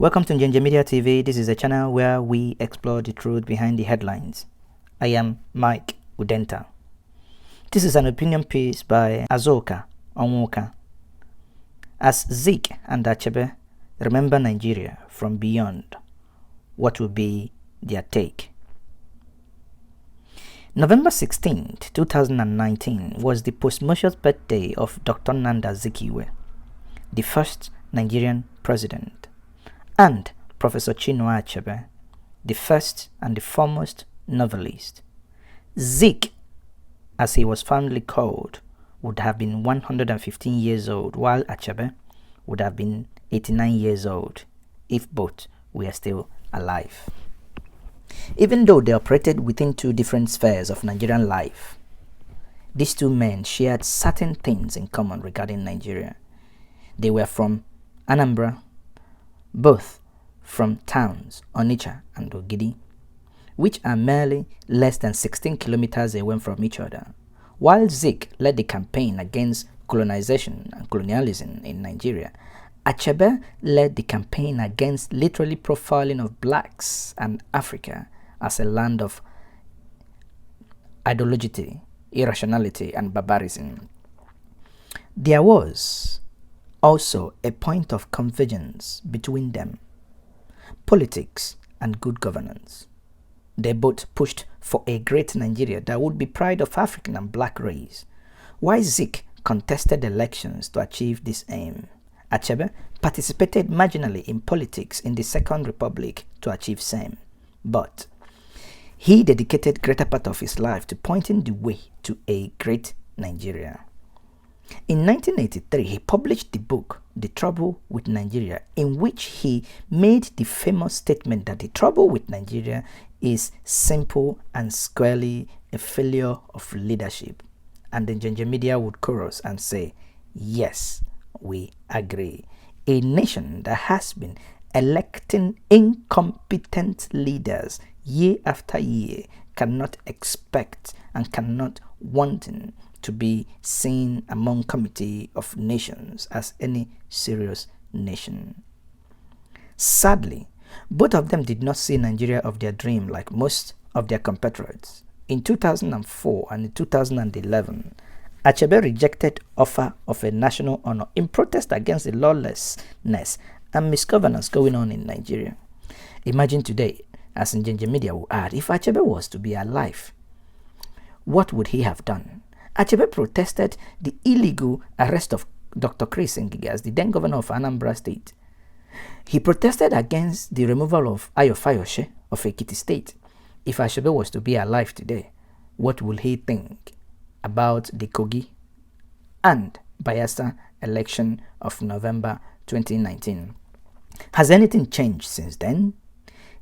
Welcome to Njennje Media TV. This is a channel where we explore the truth behind the headlines. I am Mike Udenta. This is an opinion piece by Azuka Onwuka. As Zik and Achebe remember Nigeria from beyond, what will be their take? November 16th, 2019 was the posthumous birthday of Dr. Nnamdi Azikiwe, the first Nigerian president, and Professor Chinua Achebe, the first and the foremost novelist. Zik, as he was fondly called, would have been 115 years old, while Achebe would have been 89 years old, if both were still alive. Even though they operated within two different spheres of Nigerian life, these two men shared certain things in common regarding Nigeria. They were from Anambra, both from towns Onitsha and Ogidi, which are merely less than 16 kilometers away from each other. While Zik led the campaign against colonization and colonialism in Nigeria, Achebe led the campaign against literally profiling of blacks and Africa as a land of ideology, irrationality, and barbarism. There was also a point of convergence between them: politics and good governance. They both pushed for a great Nigeria that would be pride of African and black race. While Zik contested elections to achieve this aim, Achebe participated marginally in politics in the Second Republic to achieve same, but he dedicated greater part of his life to pointing the way to a great Nigeria. In 1983, he published the book The Trouble with Nigeria, in which he made the famous statement that the trouble with Nigeria is simple and squarely a failure of leadership. And the Njenje Media would chorus and say, yes, we agree. A nation that has been electing incompetent leaders year after year cannot expect and cannot want to be seen among committee of nations as any serious nation. Sadly, both of them did not see Nigeria of their dream like most of their compatriots. In 2004 and in 2011, Achebe rejected offer of a national honor in protest against the lawlessness and misgovernance going on in Nigeria. Imagine today, as Njenje Media will add, if Achebe was to be alive, what would he have done? Achebe protested the illegal arrest of Dr. Chris Ngige as the then governor of Anambra State. He protested against the removal of Ayo Fayose of Ekiti State. If Achebe was to be alive today, what will he think about the Kogi and Bayelsa election of November 2019? Has anything changed since then?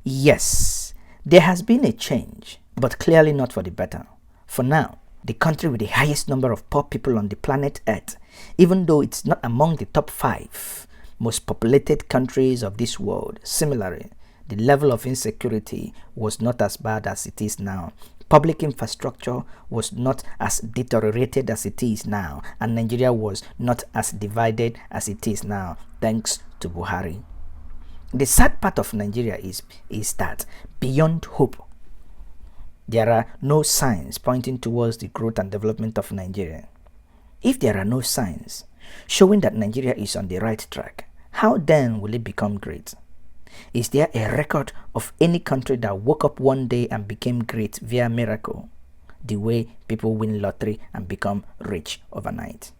Yes, there has been a change, but clearly not for the better. For now, the country with the highest number of poor people on the planet Earth, even though it's not among the top 5 most populated countries of this world. Similarly, the level of insecurity was not as bad as it is now. Public infrastructure was not as deteriorated as it is now, and Nigeria was not as divided as it is now, thanks to Buhari. The sad part of Nigeria is that beyond hope, there are no signs pointing towards the growth and development of Nigeria. If there are no signs showing that Nigeria is on the right track, how then will it become great? Is there a record of any country that woke up one day and became great via miracle, the way people win lottery and become rich overnight?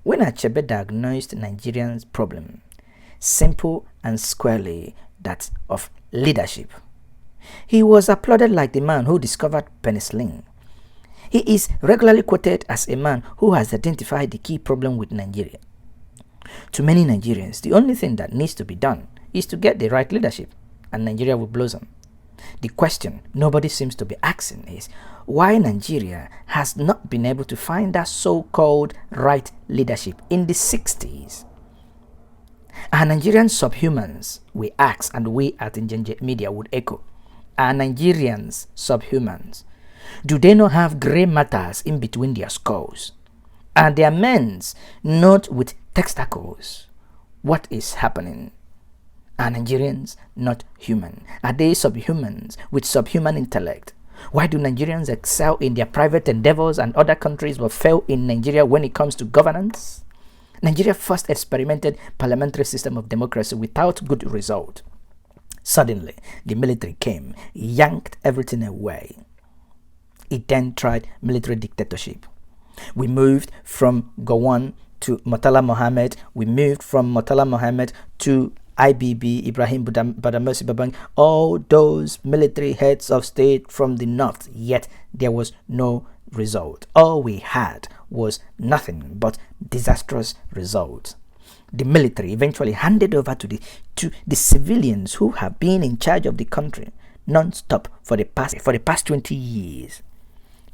When Achebe diagnosed Nigerians' problem, simple and squarely that of leadership, he was applauded like the man who discovered penicillin. He is regularly quoted as a man who has identified the key problem with Nigeria. To many Nigerians, the only thing that needs to be done is to get the right leadership, and Nigeria will blossom. The question nobody seems to be asking is why Nigeria has not been able to find that so-called right leadership in the 60s. Are Nigerian subhumans? We ask, and we at Njennje Media would echo. Are Nigerians subhumans? Do they not have grey matters in between their skulls? Are their men's not with testicles? What is happening? Are Nigerians not human? Are they subhumans with subhuman intellect? Why do Nigerians excel in their private endeavors and other countries but fail in Nigeria when it comes to governance? Nigeria first experimented parliamentary system of democracy without good result. Suddenly, the military came, yanked everything away. It then tried military dictatorship. We moved from Gowon to Murtala Mohammed. We moved from Murtala Mohammed to IBB, Ibrahim Badamasi Babang, all those military heads of state from the north, yet there was no result. All we had was nothing but disastrous results. The military eventually handed over to the civilians who have been in charge of the country non-stop for the past 20 years.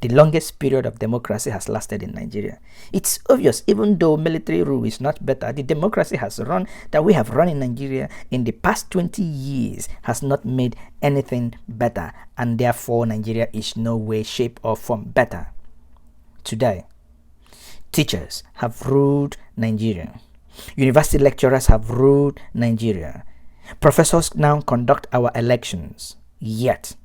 The longest period of democracy has lasted in Nigeria. It's obvious, even though military rule is not better, the democracy that we have run in Nigeria in the past 20 years has not made anything better, and therefore Nigeria is no way, shape or form better. Today, teachers have ruled Nigeria. University lecturers have ruled Nigeria. Professors now conduct our elections, yet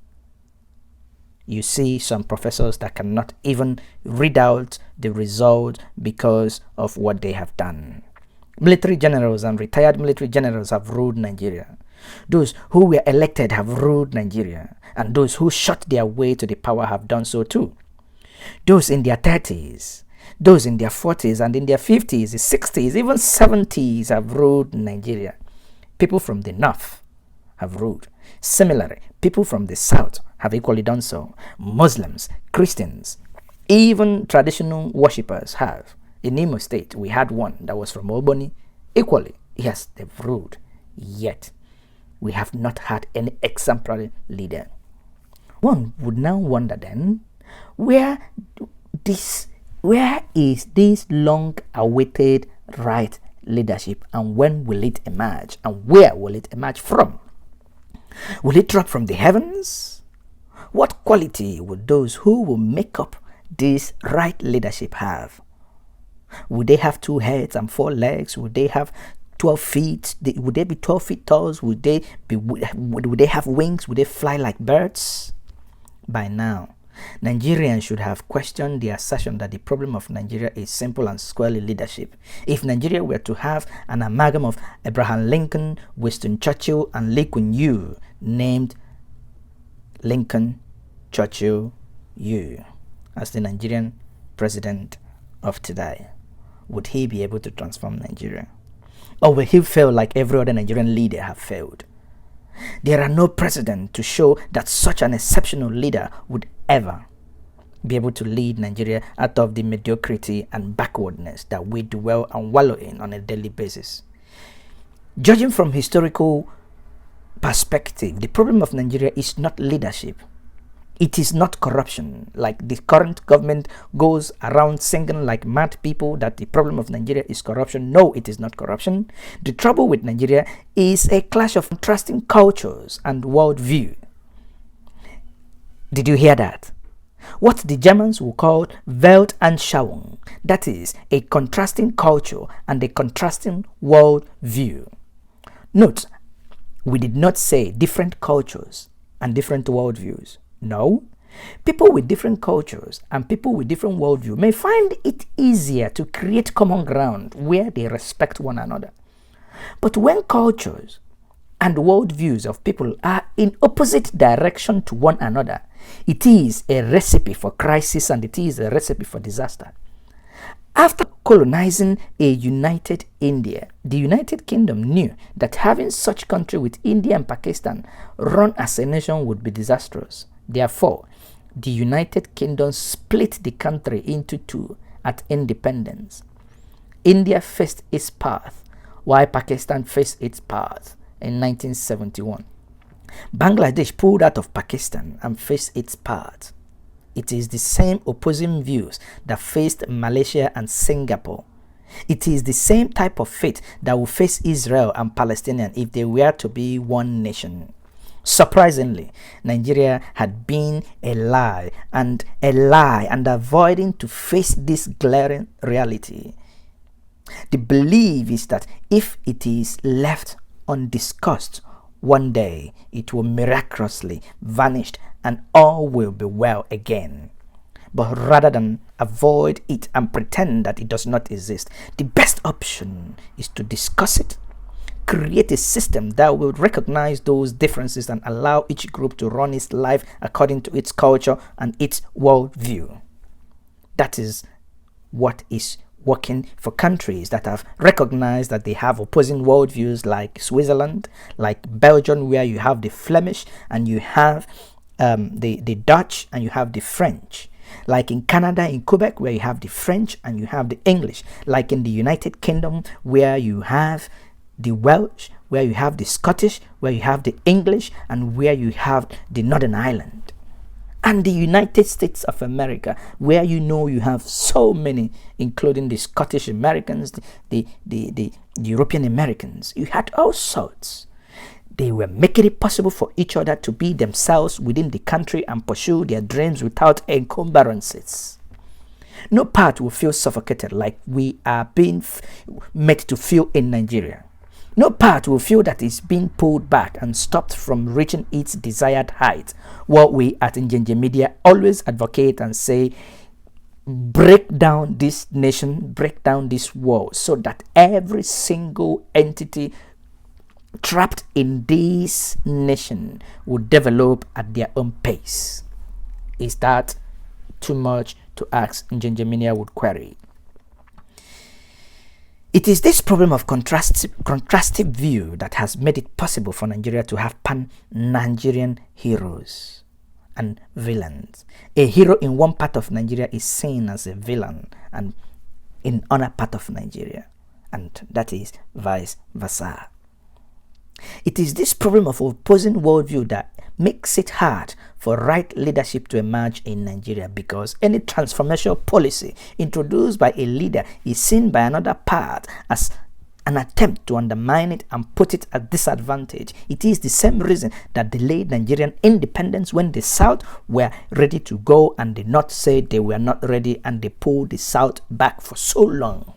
you see some professors that cannot even read out the result because of what they have done. Military generals and retired military generals have ruled Nigeria. Those who were elected have ruled Nigeria, and those who shot their way to the power have done so too. Those in their 30s, those in their 40s and in their 50s, 60s, even 70s have ruled Nigeria. People from the north have ruled. Similarly, people from the south have equally done so. Muslims, Christians, even traditional worshippers have. In Imo State, we had one that was from Oboni. Equally, yes, they've ruled. Yet, we have not had any exemplary leader. One would now wonder then, where is this long-awaited right leadership, and when will it emerge, and where will it emerge from? Will it drop from the heavens? What quality would those who will make up this right leadership have? Would they have 2 heads and 4 legs? Would they have 12 feet? Would they be 12 feet tall? Would they have wings? Would they fly like birds? By now, Nigerians should have questioned the assertion that the problem of Nigeria is simple and squarely leadership. If Nigeria were to have an amalgam of Abraham Lincoln, Winston Churchill, and Lee Kuan Yew, named Lincoln Churchill Yew as the Nigerian president of today, would he be able to transform Nigeria? Or will he fail like every other Nigerian leader have failed? There are no precedent to show that such an exceptional leader would ever be able to lead Nigeria out of the mediocrity and backwardness that we dwell and wallow in on a daily basis. Judging from historical perspective, the problem of Nigeria is not leadership. It is not corruption, like the current government goes around singing like mad people that the problem of Nigeria is corruption. No, it is not corruption. The trouble with Nigeria is a clash of contrasting cultures and worldview. Did you hear that? What the Germans will call Weltanschauung, that is, a contrasting culture and a contrasting worldview. Note, we did not say different cultures and different worldviews. No, people with different cultures and people with different worldview may find it easier to create common ground where they respect one another. But when cultures and worldviews of people are in opposite direction to one another, it is a recipe for crisis and it is a recipe for disaster. After colonizing a united India, the United Kingdom knew that having such country with India and Pakistan run as a nation would be disastrous. Therefore, the United Kingdom split the country into 2 at independence. India faced its path, while Pakistan faced its path in 1971. Bangladesh pulled out of Pakistan and faced its path. It is the same opposing views that faced Malaysia and Singapore. It is the same type of fate that will face Israel and Palestinians if they were to be one nation. Surprisingly, Nigeria had been a lie and avoiding to face this glaring reality. The belief is that if it is left undiscussed, one day it will miraculously vanish and all will be well again. But rather than avoid it and pretend that it does not exist, the best option is to discuss it, create a system that will recognize those differences and allow each group to run its life according to its culture and its worldview. That is what is working for countries that have recognized that they have opposing worldviews, like Switzerland, like Belgium, where you have the Flemish and you have the Dutch and you have the French. Like in Canada, in Quebec, where you have the French and you have the English. Like in the United Kingdom, where you have the Welsh, where you have the Scottish, where you have the English, and where you have the Northern Ireland. And the United States of America, where you have so many, including the Scottish Americans, the European Americans. You had all sorts. They were making it possible for each other to be themselves within the country and pursue their dreams without encumbrances. No part will feel suffocated like we are being made to feel in Nigeria. No part will feel that it's being pulled back and stopped from reaching its desired height. What we at Njennje Media always advocate and say, break down this nation, break down this world, so that every single entity trapped in this nation will develop at their own pace. Is that too much to ask? Njennje Media would query. It is this problem of contrastive view that has made it possible for Nigeria to have pan-Nigerian heroes and villains. A hero in one part of Nigeria is seen as a villain and in another part of Nigeria, and that is vice versa. It is this problem of opposing worldview that makes it hard for right leadership to emerge in Nigeria, because any transformational policy introduced by a leader is seen by another part as an attempt to undermine it and put it at disadvantage. It is the same reason that delayed Nigerian independence when the South were ready to go and the North said they were not ready, and they pulled the South back for so long.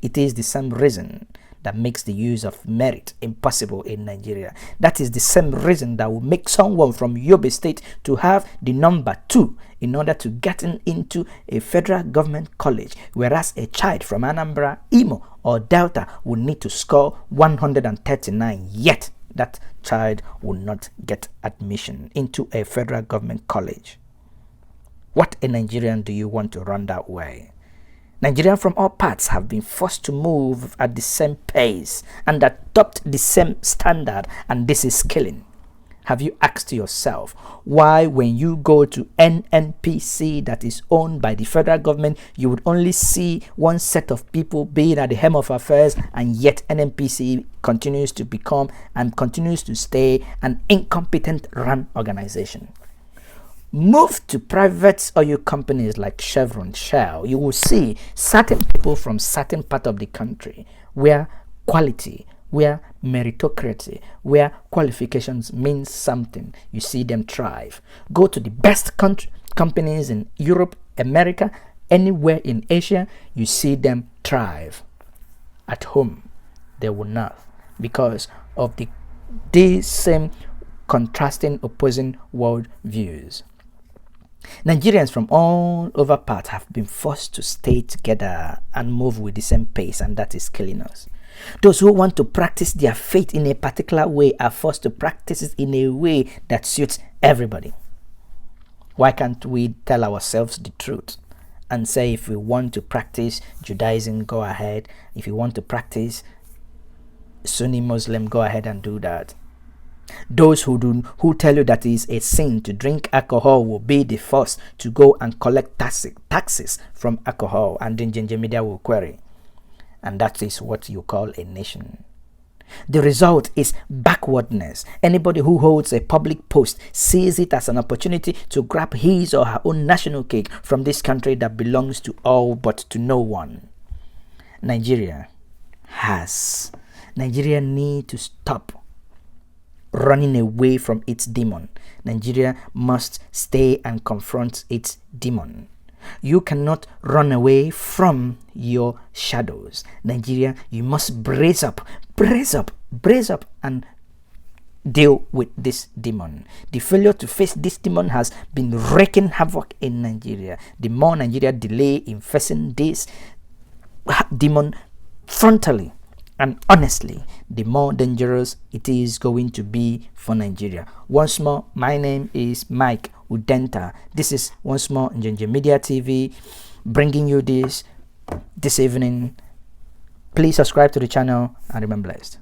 It is the same reason that makes the use of merit impossible in Nigeria. That is the same reason that will make someone from Yobe State to have the number 2 in order to get into a federal government college, whereas a child from Anambra, Imo, or Delta will need to score 139, yet that child will not get admission into a federal government college. What a Nigerian do you want to run that way? Nigerians from all parts have been forced to move at the same pace and adopt the same standard, and this is killing. Have you asked yourself why, when you go to NNPC that is owned by the federal government, you would only see one set of people being at the helm of affairs, and yet NNPC continues to become and continues to stay an incompetent run organization? Move to private oil companies like Chevron, Shell. You will see certain people from certain part of the country where quality, where meritocracy, where qualifications mean something. You see them thrive. Go to the best companies in Europe, America, anywhere in Asia, you see them thrive. At home, they will not, because of these same contrasting, opposing world views. Nigerians from all over parts have been forced to stay together and move with the same pace, and that is killing us. Those who want to practice their faith in a particular way are forced to practice it in a way that suits everybody. Why can't we tell ourselves the truth and say, if we want to practice Judaism, go ahead. If you want to practice Sunni Muslim, go ahead and do that. Those who tell you that it is a sin to drink alcohol will be the first to go and collect taxes from alcohol, and then Njenje Media will query. And that is what you call a nation. The result is backwardness. Anybody who holds a public post sees it as an opportunity to grab his or her own national cake from this country that belongs to all but to no one. Nigeria need to stop running away from its demon. Nigeria must stay and confront its demon. You cannot run away from your shadows. Nigeria, you must brace up brace up and deal with this demon. The failure to face this demon has been wreaking havoc in Nigeria. The more Nigeria delay in facing this demon frontally and honestly, the more dangerous it is going to be for Nigeria. Once more, my name is Mike Udenta. This is once more Njennje Media TV, bringing you this evening. Please subscribe to the channel and remain blessed.